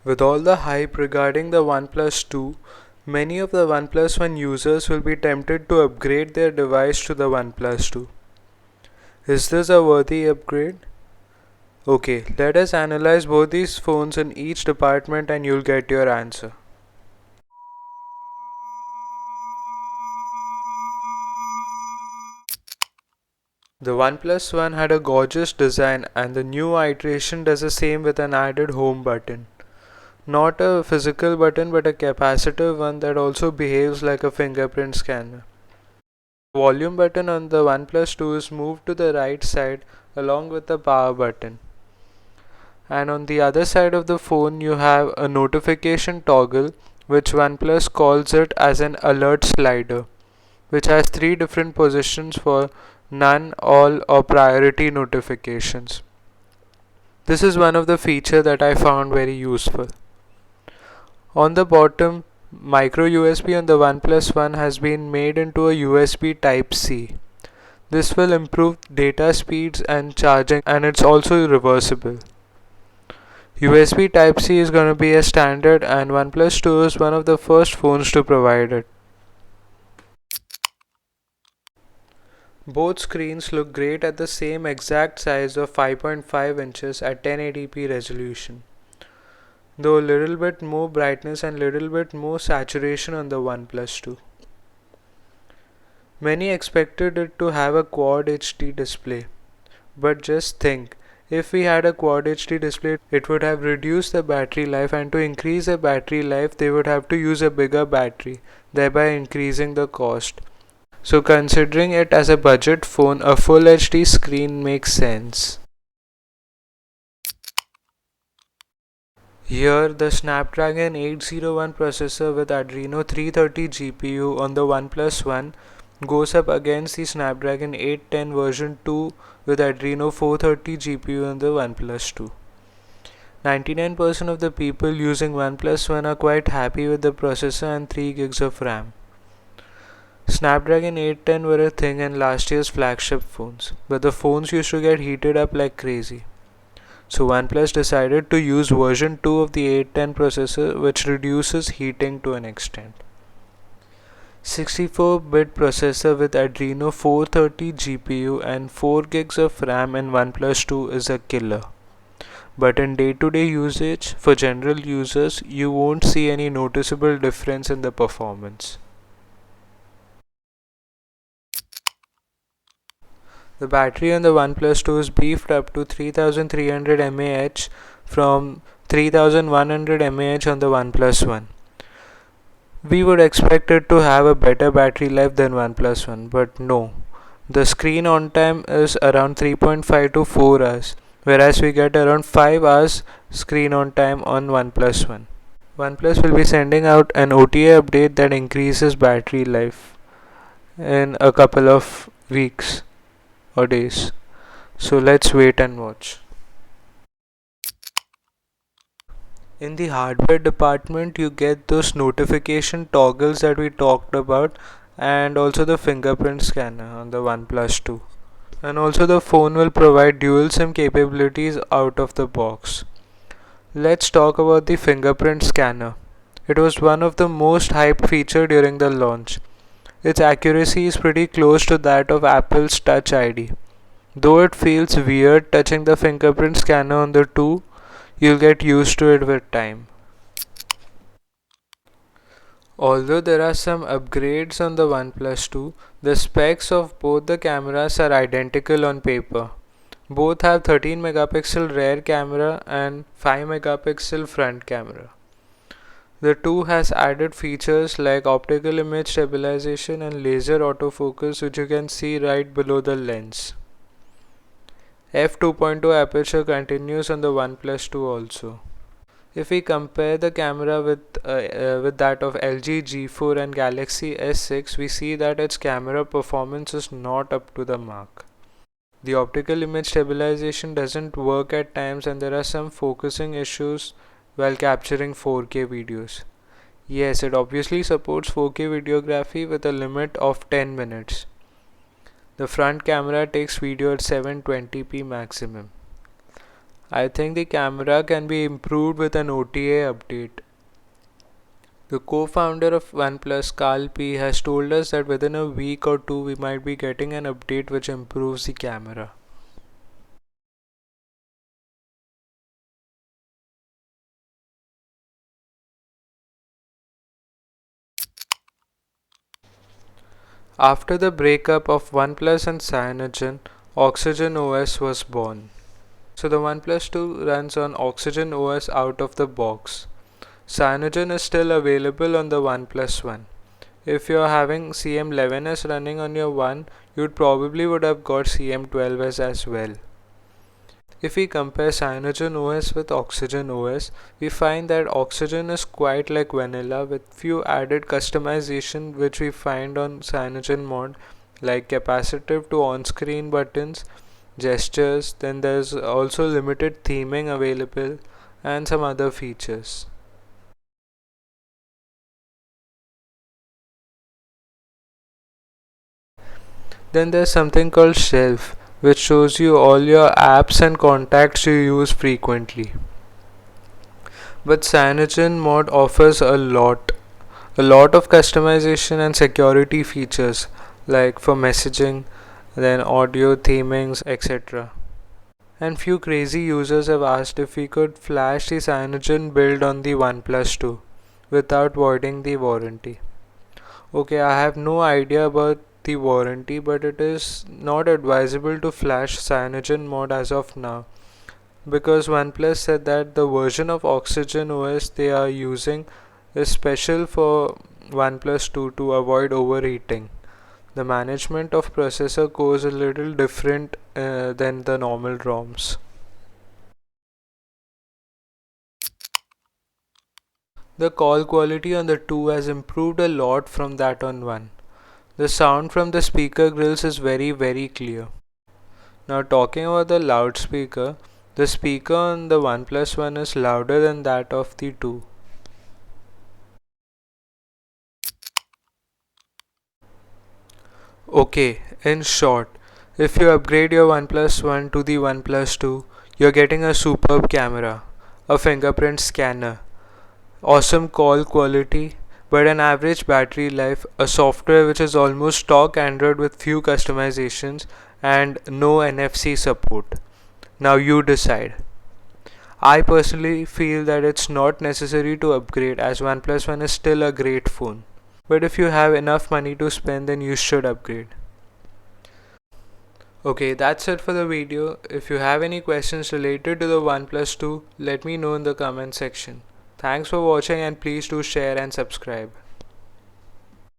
With all the hype regarding the OnePlus 2, many of the OnePlus One users will be tempted to upgrade their device to the OnePlus 2. Is this a worthy upgrade? Okay, let us analyze both these phones in each department and you'll get your answer. The OnePlus One had a gorgeous design and the new iteration does the same with an added home button. Not a physical button but a capacitive one that also behaves like a fingerprint scanner. The volume button on the OnePlus 2 is moved to the right side along with the power button. And on the other side of the phone you have a notification toggle, which OnePlus calls it as an alert slider, which has three different positions for none, all or priority notifications. This is one of the features that I found very useful. On the bottom, micro USB on the OnePlus One has been made into a USB Type-C. This will improve data speeds and charging, and it's also reversible. USB Type-C is going to be a standard and OnePlus 2 is one of the first phones to provide it. Both screens look great at the same exact size of 5.5 inches at 1080p resolution, though a little bit more brightness and little bit more saturation on the OnePlus 2. Many expected it to have a Quad HD display, but just think, if we had a Quad HD display, it would have reduced the battery life, and to increase the battery life they would have to use a bigger battery, thereby increasing the cost. So considering it as a budget phone, a full HD screen makes sense. Here, the Snapdragon 801 processor with Adreno 330 GPU on the OnePlus One goes up against the Snapdragon 810 version 2 with Adreno 430 GPU on the OnePlus 2. 99% of the people using OnePlus One are quite happy with the processor and 3 gigs of RAM. Snapdragon 810 were a thing in last year's flagship phones, but the phones used to get heated up like crazy. So OnePlus decided to use version 2 of the 810 processor, which reduces heating to an extent. 64-bit processor with Adreno 430 GPU and 4 gigs of RAM in OnePlus 2 is a killer. But in day-to-day usage, for general users, you won't see any noticeable difference in the performance. The battery on the OnePlus 2 is beefed up to 3300 mAh from 3100 mAh on the OnePlus One. We would expect it to have a better battery life than OnePlus One, but no. The screen on time is around 3.5 to 4 hours, whereas we get around 5 hours screen on time on OnePlus One. OnePlus will be sending out an OTA update that increases battery life in a couple of weeks or days. So let's wait and watch. In the hardware department, you get those notification toggles that we talked about, and also the fingerprint scanner on the OnePlus 2. And also the phone will provide dual SIM capabilities out of the box. Let's talk about the fingerprint scanner. It was one of the most hyped feature during the launch. Its accuracy is pretty close to that of Apple's Touch ID. Though it feels weird touching the fingerprint scanner on the 2, you'll get used to it with time. Although there are some upgrades on the OnePlus 2, the specs of both the cameras are identical on paper. Both have 13 megapixel rear camera and 5 megapixel front camera. The 2 has added features like optical image stabilization and laser autofocus, which you can see right below the lens. f2.2 aperture continues on the OnePlus 2 also. If we compare the camera with that of LG G4 and Galaxy S6, we see that its camera performance is not up to the mark. The optical image stabilization doesn't work at times and there are some focusing issues while capturing 4K videos. Yes, it obviously supports 4K videography with a limit of 10 minutes. The front camera takes video at 720p maximum. I think the camera can be improved with an OTA update. The co-founder of OnePlus, Carl P, has told us that within a week or two we might be getting an update which improves the camera. After the breakup of OnePlus and Cyanogen, Oxygen OS was born. So the OnePlus 2 runs on Oxygen OS out of the box. Cyanogen is still available on the OnePlus One. If you're having CM11s running on your One, you'd probably would have got CM12s as well. If we compare Cyanogen OS with Oxygen OS, we find that Oxygen is quite like vanilla with few added customization which we find on Cyanogen mod, like capacitive to on-screen buttons, gestures, then there's also limited theming available and some other features. Then there's something called Shelf, which shows you all your apps and contacts you use frequently. But Cyanogen mod offers a lot of customization and security features like for messaging, then audio themings, etc. And few crazy users have asked if we could flash the Cyanogen build on the OnePlus 2 without voiding the warranty. Okay, I have no idea about the warranty, but it is not advisable to flash Cyanogen mod as of now because OnePlus said that the version of Oxygen OS they are using is special for OnePlus 2 to avoid overheating. The management of processor core is a little different than the normal ROMs. The call quality on the 2 has improved a lot from that on 1. The sound from the speaker grills is very clear. Now talking about the loudspeaker, the speaker on the OnePlus One is louder than that of the 2. Okay, in short, if you upgrade your OnePlus One to the OnePlus 2, you're getting a superb camera, a fingerprint scanner, awesome call quality, but an average battery life, a software which is almost stock Android with few customizations, and no NFC support. Now you decide. I personally feel that it's not necessary to upgrade as OnePlus One is still a great phone. But if you have enough money to spend, then you should upgrade. Okay, that's it for the video. If you have any questions related to the OnePlus 2, let me know in the comment section. Thanks for watching and please do share and subscribe.